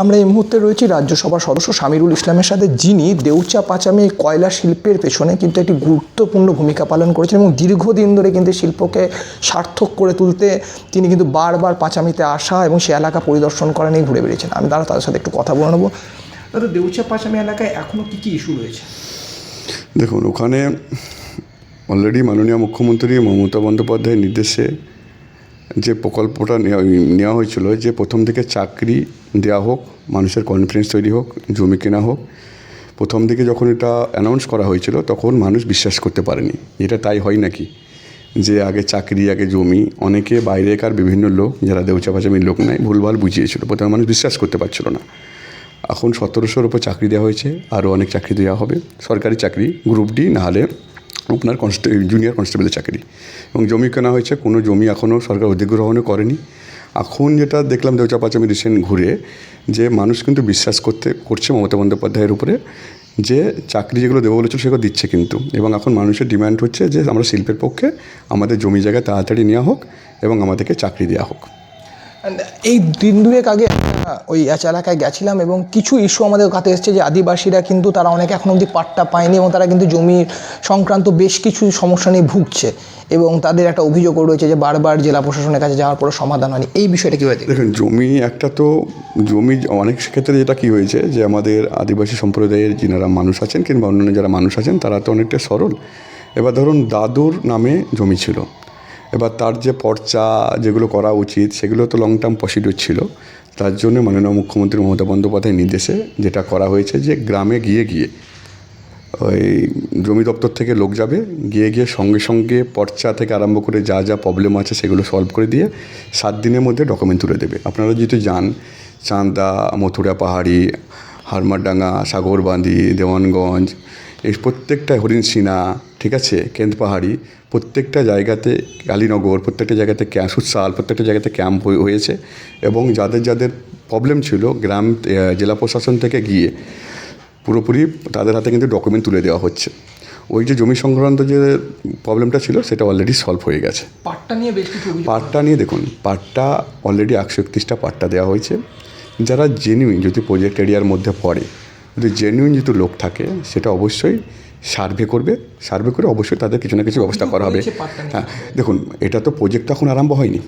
আমরা এই মুহূর্তে রয়েছি রাজ্যসভার সদস্য শামিরুল ইসলামের সাথে, যিনি দেউচা পাচামি কয়লা শিল্পের পেছনে কিন্তু একটি গুরুত্বপূর্ণ ভূমিকা পালন করেছেন এবং দীর্ঘদিন ধরে কিন্তু শিল্পকে সার্থক করে তুলতে তিনি কিন্তু বারবার পাচামিতে আসা এবং সে এলাকা পরিদর্শন করা নিয়ে ঘুরে বেরিয়েছেন। আমি তাদের সাথে একটু কথা বলে নেবো। দাদা, দেউচা পাচামি এলাকায় এখনও কী কী ইস্যু রয়েছে? দেখুন, ওখানে অলরেডি মাননীয় মুখ্যমন্ত্রী মমতা বন্দ্যোপাধ্যায়ের নির্দেশে যে প্রকল্পটা নেওয়া হয়েছিল, যে প্রথম থেকে চাকরি দেওয়া হোক, মানুষের কনফিডেন্স তৈরি হোক, জমি কেনা হোক। প্রথম দিকে যখন এটা অ্যানাউন্স করা হয়েছিল তখন মানুষ বিশ্বাস করতে পারেনি। এটা তাই হয় নাকি যে আগে চাকরি আগে জমি? অনেকে বাইরেকার বিভিন্ন লোক যারা দেউচা পাচামির লোক নয় ভুলভাল বুঝিয়েছিল, প্রথমে মানুষ বিশ্বাস করতে পারছিল না। এখন 1700-র উপর চাকরি দেওয়া হয়েছে, আরও অনেক চাকরি দেওয়া হবে, সরকারি চাকরি, গ্রুপ ডি না হলে আপনার জুনিয়র কনস্টেবলের চাকরি। এবং জমি কেনা হয়েছে, কোনো জমি এখনও সরকার অধিগ্রহণও করেনি। এখন যেটা দেখলাম দেউচা পাচামি রিসেন্ট ঘুরে, যে মানুষ কিন্তু বিশ্বাস করছে মমতা বন্দ্যোপাধ্যায়ের উপরে, যে চাকরি যেগুলো দেবো বলেছিল সেগুলো দিচ্ছে কিন্তু। এবং এখন মানুষের ডিমান্ড হচ্ছে যে আমরা শিল্পের পক্ষে, আমাদের জমি জায়গা তাড়াতাড়ি নেওয়া হোক এবং আমাদেরকে চাকরি দেওয়া হোক। এই দিন দুয়েক আগে ওই এলাকায় গেছিলাম এবং কিছু ইস্যু আমাদের কাছে এসছে যে আদিবাসীরা কিন্তু তারা অনেকে এখন অবধি পাট্টা পায়নি এবং তারা কিন্তু জমির সংক্রান্ত বেশ কিছু সমস্যা নিয়ে ভুগছে এবং তাদের একটা অভিযোগও রয়েছে যে বারবার জেলা প্রশাসনের কাছে যাওয়ার পরও সমাধান হয়নি। এই বিষয়টা কীভাবে দেখেন? দেখুন, জমি অনেক ক্ষেত্রে যেটা কী হয়েছে, যে আমাদের আদিবাসী সম্প্রদায়ের যারা মানুষ আছেন কিংবা অন্যান্য যারা মানুষ আছেন তারা তো অনেকটা সরল। এবার ধরুন দাদুর নামে জমি ছিল, এবার তার যে পর্চা যেগুলো করা উচিত সেগুলো তো লং টার্ম প্রসিডিউর ছিল। তার জন্য মাননীয় মুখ্যমন্ত্রী মমতা বন্দ্যোপাধ্যায়ের নির্দেশে যেটা করা হয়েছে, যে গ্রামে গিয়ে ওই জমি দপ্তর থেকে লোক যাবে, গিয়ে সঙ্গে সঙ্গে পর্চা থেকে আরম্ভ করে যা যা প্রবলেম আছে সেগুলো সলভ করে দিয়ে 7 দিনের মধ্যে ডকুমেন্ট তুলে দেবে। আপনারা যদি যান চান্দা, মথুরা পাহাড়ি, হারমারডাঙ্গা, সাগরবাঁধি, দেওয়ানগঞ্জ, এই প্রত্যেকটা হরিণসিনা, ঠিক আছে, কেন্দ্র পাহাড়ি, প্রত্যেকটা জায়গাতে, কালীনগর, প্রত্যেকটা জায়গাতে সুসাল, প্রত্যেকটা জায়গাতে ক্যাম্প হয়েছে। এবং যাদের প্রবলেম ছিল গ্রাম জেলা প্রশাসন থেকে গিয়ে পুরোপুরি তাদের হাতে কিন্তু ডকুমেন্ট তুলে দেওয়া হচ্ছে। ওই যে জমি সংক্রান্ত যে প্রবলেমটা ছিল সেটা অলরেডি সলভ হয়ে গেছে। পাট্টা নিয়ে দেখুন, পাট্টা অলরেডি 131টা পাট্টা দেওয়া হয়েছে। যারা জেনুইন, যদি প্রজেক্ট এরিয়ার মধ্যে পড়ে, যদি জেনুইন যদি লোক থাকে, সেটা অবশ্যই সার্ভে করে অবশ্যই তাদের কিছু না কিছু ব্যবস্থা করা হবে। হ্যাঁ, দেখুন, এটা তো প্রজেক্ট এখন আরম্ভ হয়নি।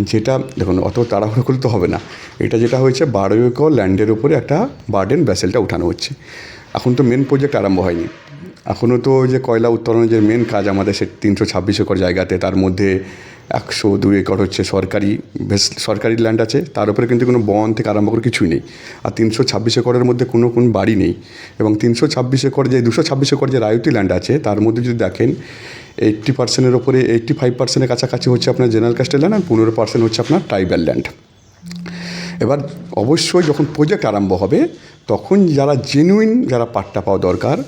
যেটা দেখুন, অত তাড়াহুড়ো করলে তো হবে না। এটা যেটা হয়েছে 12 একর ল্যান্ডের উপরে একটা বার্ডেন ভেসেলটা উঠানো হচ্ছে। এখন তো মেন প্রজেক্ট আরম্ভ হয়নি। এখনও তো যে কয়লা উত্তোলনের যে মেন কাজ আমাদের সে 326 একর জায়গাতে, তার মধ্যে 102 একর হচ্ছে সরকারি ল্যান্ড আছে, তার উপরে কিন্তু কোনো বন থেকে আরম্ভ করে কিছুই নেই। আর 326 একরের মধ্যে কোনো বাড়ি নেই। এবং 326 একর যে 226 একর যে রায়তি ল্যান্ড আছে, তার মধ্যে যদি দেখেন 80%-এর ওপরে 85%-এর কাছাকাছি হচ্ছে আপনার জেনারেল কাস্টের ল্যান্ড, আর 15% হচ্ছে আপনার ট্রাইবাল ল্যান্ড। এবার অবশ্যই যখন প্রজেক্ট আরম্ভ হবে তখন যারা জেনুইন যারা পাট্টা পাওয়া দরকার,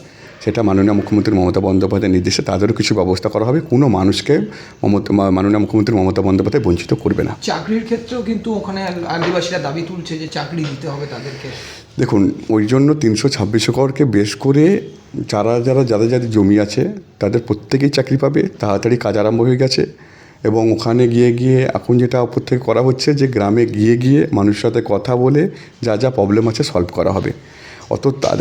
সেটা মাননীয় মুখ্যমন্ত্রী মমতা বন্দ্যোপাধ্যায়ের নির্দেশে তাদেরও কিছু ব্যবস্থা করা হবে। কোনো মানুষকে মাননীয় মুখ্যমন্ত্রী মমতা বন্দ্যোপাধ্যায় বঞ্চিত করবে না। চাকরির ক্ষেত্রেও কিন্তু ওখানে আদিবাসীরা দাবি তুলছে যে চাকরি দিতে হবে তাদেরকে। দেখুন, ওই জন্য 326 একরকে বেশ করে যাদের জমি আছে তাদের প্রত্যেকেই চাকরি পাবে। তাড়াতাড়ি কাজ আরম্ভ হয়ে গেছে। এবং ওখানে গিয়ে এখন যেটা উপর থেকে করা হচ্ছে, যে গ্রামে গিয়ে মানুষের সাথে কথা বলে যা প্রবলেম আছে সলভ করা হবে।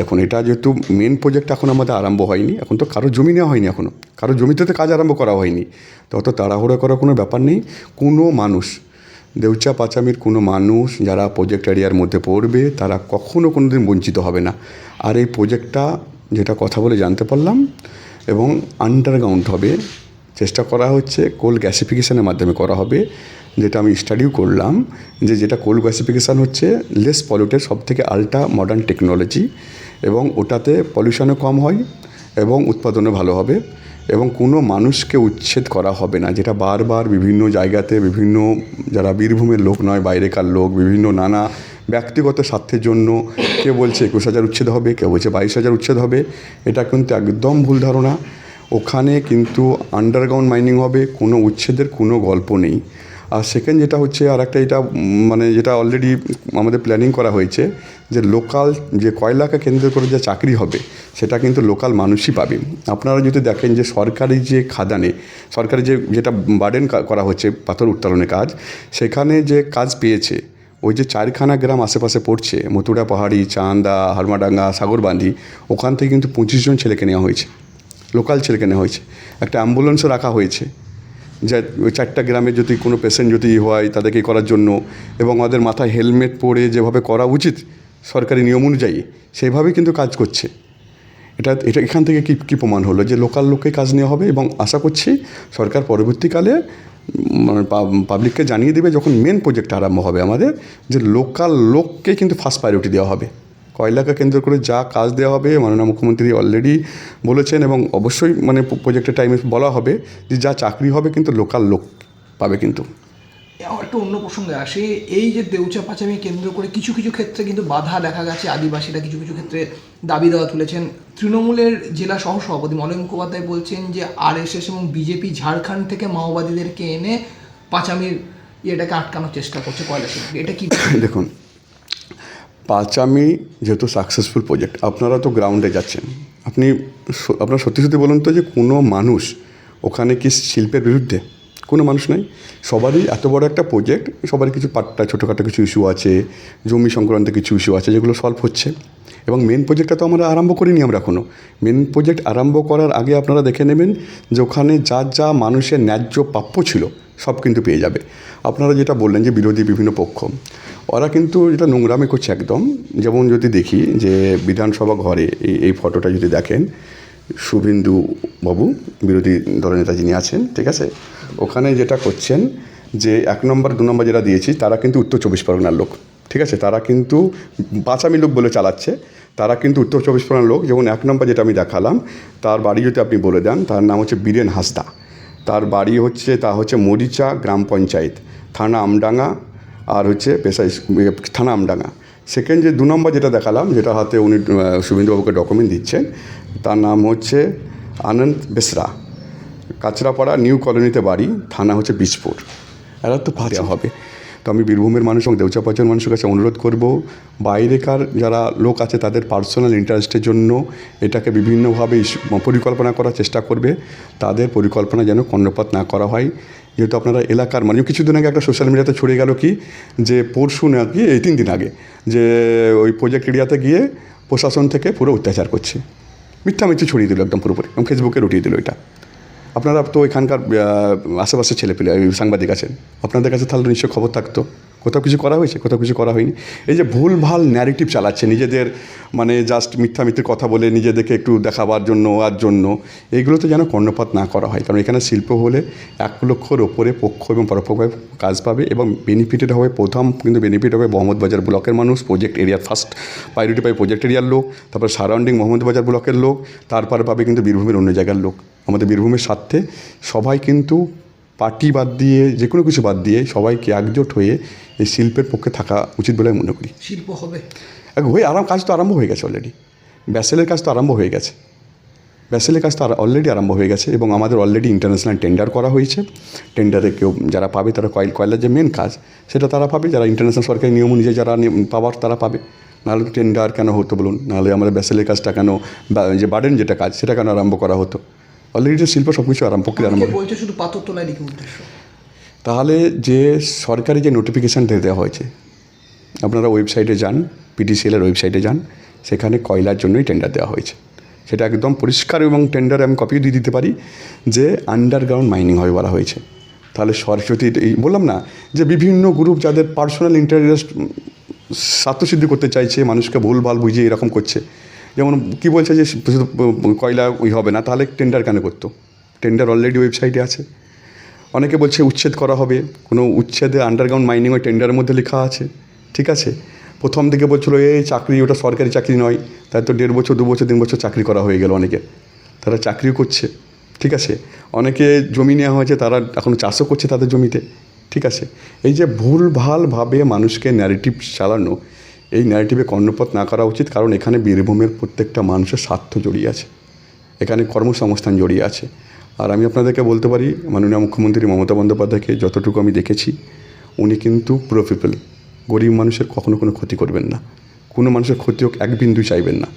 দেখুন, এটা যেহেতু মেন প্রজেক্ট এখন আমাদের আরম্ভ হয়নি, এখন তো কারো জমি নেওয়া হয়নি, এখনও কারো জমিতে তো কাজ আরম্ভ করা হয়নি, তো অত তাড়াহুড়ো করার কোনো ব্যাপার নেই। কোনো মানুষ, দেউচা পাচামির কোনো মানুষ যারা প্রজেক্ট এরিয়ার মধ্যে পড়বে তারা কোনো দিন বঞ্চিত হবে না। আর এই প্রজেক্টটা যেটা কথা বলে জানতে পারলাম, এবং আন্ডারগ্রাউন্ড হবে, চেষ্টা করা হচ্ছে কোল গ্যাসিফিকেশনের মাধ্যমে করা হবে। যেটা আমি স্টাডিও করলাম, যেটা কোল গ্যাসিফিকেশান হচ্ছে লেস পলিউটেড, সবথেকে আল্ট্রা মডার্ন টেকনোলজি, এবং ওটাতে পলিউশনও কম হয় এবং উৎপাদনও ভালো হবে, এবং কোনো মানুষকে উচ্ছেদ করা হবে না। যেটা বারবার বিভিন্ন জায়গাতে বিভিন্ন যারা বীরভূমের লোক নয়, বাইরেকার লোক, বিভিন্ন নানা ব্যক্তিগত স্বার্থের জন্য কেউ বলছে 21,000 উচ্ছেদ হবে, কেউ বলছে 22,000 উচ্ছেদ হবে। এটা কিন্তু একদম ভুল ধারণা। ওখানে কিন্তু আন্ডারগ্রাউন্ড মাইনিং হবে, কোনো উচ্ছেদের কোনো গল্প নেই। আর সেকেন্ড যেটা হচ্ছে, আর একটা এটা যেটা অলরেডি আমাদের প্ল্যানিং করা হয়েছে, যে লোকাল যে কয়লাকে কেন্দ্র করে যে চাকরি হবে সেটা কিন্তু লোকাল মানুষই পাবে। আপনারা যদি দেখেন যে সরকারি যে খাদানে, সরকারি যেটা বার্ডেন করা হচ্ছে পাথর উত্তোলনের কাজ, সেখানে যে কাজ পেয়েছে ওই যে 4খানা গ্রাম আশেপাশে পড়ছে, মথুরা পাহাড়ি, চান্দা, হারমাডাঙ্গা, সাগরবান্ধি, ওখান থেকে কিন্তু 25 জন ছেলেকে নেওয়া হয়েছে, লোকাল ছেলেকে নেওয়া হয়েছে। একটা অ্যাম্বুলেন্সও রাখা হয়েছে, যে ওই 4টা গ্রামে যদি কোনো পেশেন্ট যদি হয় তাদেরকে করার জন্য, এবং আমাদের মাথায় হেলমেট পরে যেভাবে করা উচিত সরকারি নিয়ম অনুযায়ী সেইভাবেই কিন্তু কাজ করছে। এটা এখান থেকে কী প্রমাণ হলো যে লোকাল লোককে কাজ নেওয়া হবে, এবং আশা করছি সরকার পরবর্তীকালে মানে পাবলিককে জানিয়ে দেবে যখন মেন প্রজেক্ট আরম্ভ হবে আমাদের, যে লোকাল লোককে কিন্তু ফার্স্ট প্রায়োরিটি দেওয়া হবে। কয়লাকে কেন্দ্র করে যা কাজ দেওয়া হবে মাননীয় মুখ্যমন্ত্রী অলরেডি বলেছেন, এবং অবশ্যই মানে প্রজেক্টের টাইমে বলা হবে যে যা চাকরি হবে কিন্তু লোকাল লোক পাবে। কিন্তু আমার একটা অন্য প্রসঙ্গে আসে, এই যে দেউচা পাচামি কেন্দ্র করে কিছু কিছু ক্ষেত্রে কিন্তু বাধা দেখা গেছে, আদিবাসীরা কিছু কিছু ক্ষেত্রে দাবি দেওয়া তুলেছেন। তৃণমূলের জেলা সহসভাপতি মলয় মুখোপাধ্যায় বলছেন যে আরএসএস এবং বিজেপি ঝাড়খণ্ড থেকে মাওবাদীদেরকে এনে পাচামির এটাকে আটকানোর চেষ্টা করছে কয়লা শিল্পী, এটা কি? দেখুন, পাচামি যেহেতু সাকসেসফুল প্রজেক্ট, আপনারা তো গ্রাউন্ডে যাচ্ছেন, আপনারা সত্যি সত্যি বলুন তো যে কোনো মানুষ ওখানে কি শিল্পের বিরুদ্ধে? কোনো মানুষ নাই। সবারই এত বড় একটা প্রজেক্ট, সবারই কিছু পাট্টা ছোটোখাটো কিছু ইস্যু আছে, জমি সংক্রান্ত কিছু ইস্যু আছে যেগুলো সলভ হচ্ছে, এবং মেন প্রজেক্টটা তো আমরা আরম্ভ করিনি। আমরা এখনও মেন প্রজেক্ট আরম্ভ করার আগে আপনারা দেখে নেবেন যে ওখানে যা যা মানুষের ন্যায্য প্রাপ্য ছিল সব কিন্তু পেয়ে যাবে। আপনারা যেটা বললেন যে বিরোধী বিভিন্ন পক্ষ, ওরা কিন্তু এটা নোংরামি করছে একদম। যেমন যদি দেখি যে বিধানসভা ঘরে এই ফটোটা যদি দেখেন, শুভেন্দু বাবু বিরোধী দলনেতা যিনি আছেন, ঠিক আছে, ওখানে যেটা করছেন যে 1 নম্বর 2 নম্বর যেটা দিয়েছি তারা কিন্তু উত্তর 24 পরগনার লোক, ঠিক আছে, তারা কিন্তু পাঁচামি লোক বলে চালাচ্ছে, তারা কিন্তু উত্তর 24 পরগনার লোক। যেমন 1 নম্বর যেটা আমি দেখালাম, তার বাড়ি যদি আপনি বলে দেন, তার নাম হচ্ছে বীরেন হাঁসদা, তার বাড়ি হচ্ছে মরিচা গ্রাম পঞ্চায়েত, থানা আমডাঙ্গা, আর হচ্ছে থানা আমডাঙ্গা। সেকেন্ড যে 2 নম্বর যেটা দেখালাম, যেটা হাতে উনি শুভেন্দুবাবুকে ডকুমেন্ট দিচ্ছেন, তার নাম হচ্ছে আনন্দ বেসরা, কাঁচরাপাড়া নিউ কলোনিতে বাড়ি, থানা হচ্ছে বিজপুর। এরা তো দেওয়া হবে। তো আমি বীরভূমের মানুষ এবং দেউচা পাচার মানুষের কাছে অনুরোধ করব, বাইরেকার যারা লোক আছে তাদের পার্সোনাল ইন্টারেস্টের জন্য এটাকে বিভিন্নভাবে পরিকল্পনা করার চেষ্টা করবে, তাদের পরিকল্পনা যেন কর্ণপাত না করা হয়। যেহেতু আপনারা এলাকার মানে কিছুদিন আগে একটা সোশ্যাল মিডিয়াতে ছড়িয়ে গেল কি, যে পরশু নাকি এই 3 দিন আগে যে ওই প্রজেক্ট এরিয়াতে গিয়ে প্রশাসন থেকে পুরো অত্যাচার করছে, মিথ্যামিথ্যে ছড়িয়ে দিল একদম পুরোপুরি, এবং ফেসবুকে উঠিয়ে দিল এটা। আপনারা তো এখানকার আশেপাশে ছেলেপেলে সাংবাদিক আছেন, আপনাদের কাছে তাহলে নিশ্চয়ই খবর থাকতো, কোথাও কিছু করা হয়েছে, কোথাও কিছু করা হয়নি। এই যে ভুলভাল ন্যারেটিভ চালাচ্ছে নিজেদের, মানে জাস্ট মিথ্যামিথ্যে কথা বলে নিজেদেরকে একটু দেখাবার জন্য আর জন্য, এইগুলোতে যেন কর্ণপাত না করা হয়। কারণ এখানে শিল্প হলে 1 লক্ষর ওপরে পক্ষ এবং পরোক্ষভাবে কাজ পাবে, এবং বেনিফিটেড হবে প্রথম কিন্তু বেনিফিট হবে মোহাম্মদবাজার ব্লকের মানুষ, প্রজেক্ট এরিয়ার ফার্স্ট প্রায়োরিটি পাবে প্রজেক্ট এরিয়ার লোক, তারপর সারাউন্ডিং মোহাম্মদবাজার ব্লকের লোক, তারপরে পাবে কিন্তু বীরভূমের অন্য জায়গার লোক। আমাদের বীরভূমের স্বার্থে সবাই কিন্তু পার্টি বাদ দিয়ে, যে কোনো কিছু বাদ দিয়ে সবাইকে একজোট হয়ে এই শিল্পের পক্ষে থাকা উচিত বলে আমি মনে করি। শিল্প হবে কাজ তো আরম্ভ হয়ে গেছে অলরেডি, ব্যাসেলের কাজ তো আরম্ভ হয়ে গেছে, অলরেডি আরম্ভ হয়ে গেছে, এবং আমাদের অলরেডি ইন্টারন্যাশনাল টেন্ডার করা হয়েছে। টেন্ডারে কেউ যারা পাবে তারা কয়লার যে মেন কাজ সেটা তারা পাবে, যারা ইন্টারন্যাশনাল সরকারি নিয়ম অনুযায়ী যারা পাওয়ার তারা পাবে। নাহলে তো টেন্ডার কেন হতো বলুন, নাহলে আমাদের ব্যাসেলের কাজটা কেন, যে বার্ডেন যেটা কাজ সেটা কেন আরম্ভ করা হতো? অলরেডি শিল্প সব কিছু প্রক্রিয়া আরম্ভ বলছে শুধু পাথর তোলাই কি উদ্দেশ্য? তাহলে যে সরকারি যে নোটিফিকেশান দেওয়া হয়েছে, আপনারা ওয়েবসাইটে যান, পিটিসিএলের ওয়েবসাইটে যান, সেখানে কয়লার জন্যই টেন্ডার দেওয়া হয়েছে, সেটা একদম পরিষ্কার, এবং টেন্ডারে আমি কপিও দিয়ে দিতে পারি যে আন্ডারগ্রাউন্ড মাইনিং হবে বলা হয়েছে। তাহলে সরস্বতী বললাম না যে বিভিন্ন গ্রুপ যাদের পার্সোনাল ইন্টারেস্ট স্বার্থসিদ্ধি করতে চাইছে, মানুষকে ভুলভাল বুঝিয়ে এরকম করছে। যেমন কি বলছে যে শুধু কয়লা হবে না, তাহলে টেন্ডার কেন করতো? টেন্ডার অলরেডি ওয়েবসাইটে আছে। অনেকে বলছে উচ্ছেদ করা হবে, কোনো উচ্ছেদে আন্ডারগ্রাউন্ড মাইনিং ওই টেন্ডারের মধ্যে লেখা আছে, ঠিক আছে। প্রথম দিকে বলছিল এই চাকরি, ওটা সরকারি চাকরি নয়, তাই তো 1.5 বছর 2 বছর 3 বছর চাকরি করা হয়ে গেল অনেকে, তারা চাকরিও করছে, ঠিক আছে। অনেকে জমি নেওয়া হয়েছে, তারা এখন চাষও করছে তাদের জমিতে, ঠিক আছে। এই যে ভুলভালভাবে মানুষকে ন্যারেটিভ চালানো, এই ন্যারেটিভে কর্ণপাত না করা উচিত। কারণ এখানে বীরভূমের প্রত্যেকটা মানুষের স্বার্থ জড়িয়ে আছে, এখানে কর্মসংস্থান জড়িয়ে আছে। আর আমি আপনাদেরকে বলতে পারি, মাননীয় মুখ্যমন্ত্রী মমতা বন্দ্যোপাধ্যায়কে যতটুকু আমি দেখেছি, উনি কিন্তু প্রো পিপল, গরিব মানুষের কখনো কোনো ক্ষতি করবেন না, কোনো মানুষের ক্ষতি হোক 1 বিন্দু চাইবেন না,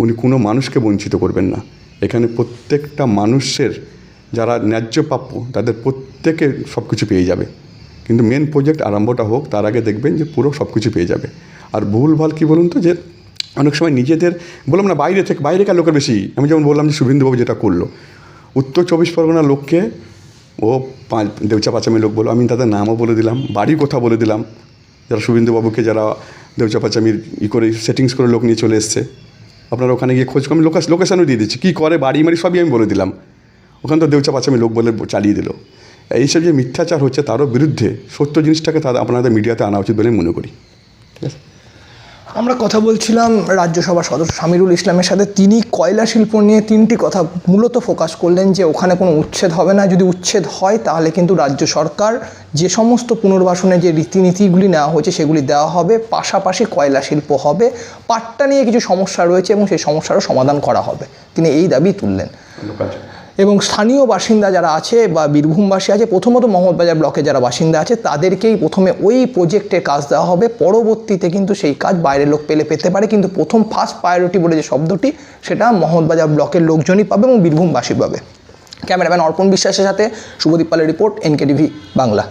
উনি কোনো মানুষকে বঞ্চিত করবেন না। এখানে প্রত্যেকটা মানুষের যারা ন্যায্য প্রাপ্য তাদের প্রত্যেকে সব কিছু পেয়ে যাবে, কিন্তু মেন প্রজেক্ট আরম্ভটা হোক, তার আগে দেখবেন যে পুরো সব কিছু পেয়ে যাবে। আর ভুলভাল কী বলুন তো, যে অনেক সময় নিজেদের বললাম না, বাইরেকার লোকের বেশি, আমি যেমন বললাম যে শুভেন্দুবাবু যেটা করলো, উত্তর 24 পরগনার লোককে ও দেউচা পাচামি লোক বলো, আমি তাদের নামও বলে দিলাম, বাড়ির কথা বলে দিলাম, যারা শুভেন্দুবাবুকে যারা দেউচা পাচামির করে সেটিংস করে লোক নিয়ে চলে এসছে। আপনারা ওখানে গিয়ে খোঁজ আমি লোকেশানও দিয়ে দিচ্ছি, কী করে বাড়ি মারি সবই আমি বলে দিলাম। ওখানে তো দেউচা পাচামি লোক বলে চালিয়ে দিল। এইসব যে মিথ্যাচার হচ্ছে তারও বিরুদ্ধে সত্য জিনিসটাকে আপনাদের মিডিয়াতে আনা উচিত বলে মনে করি। ঠিক আছে, আমরা কথা বলছিলাম রাজ্যসভার সদস্য শামিরুল ইসলামের সাথে। তিনি কয়লা শিল্প নিয়ে 3টি কথা মূলত ফোকাস করলেন, যে ওখানে কোনো উচ্ছেদ হবে না, যদি উচ্ছেদ হয় তাহলে কিন্তু রাজ্য সরকার যে সমস্ত পুনর্বাসনে যে রীতিনীতিগুলি নেওয়া হয়েছে সেগুলি দেওয়া হবে, পাশাপাশি কয়লা শিল্প হবে, পাট্টা নিয়ে কিছু সমস্যা রয়েছে এবং সেই সমস্যারও সমাধান করা হবে। তিনি এই দাবি তুললেন। এবং স্থানীয় বাসিন্দা যারা আছে বা বীরভূমবাসী আছে, প্রথমত মহম্মদবাজার ব্লকে যারা বাসিন্দা আছে তাদেরকেই প্রথমে ওই প্রজেক্টে কাজ দেওয়া হবে, পরবর্তীতে কিন্তু সেই কাজ বাইরের লোক পেতে পারে, কিন্তু প্রথম ফার্স্ট প্রায়োরিটি বলে যে শব্দটি সেটা মহম্মদবাজার ব্লকের লোকজনই পাবে এবং বীরভূমবাসী পাবে। ক্যামেরাম্যান অর্পণ বিশ্বাসের সাথে শুভদীপ পালের রিপোর্ট, NKTV বাংলা।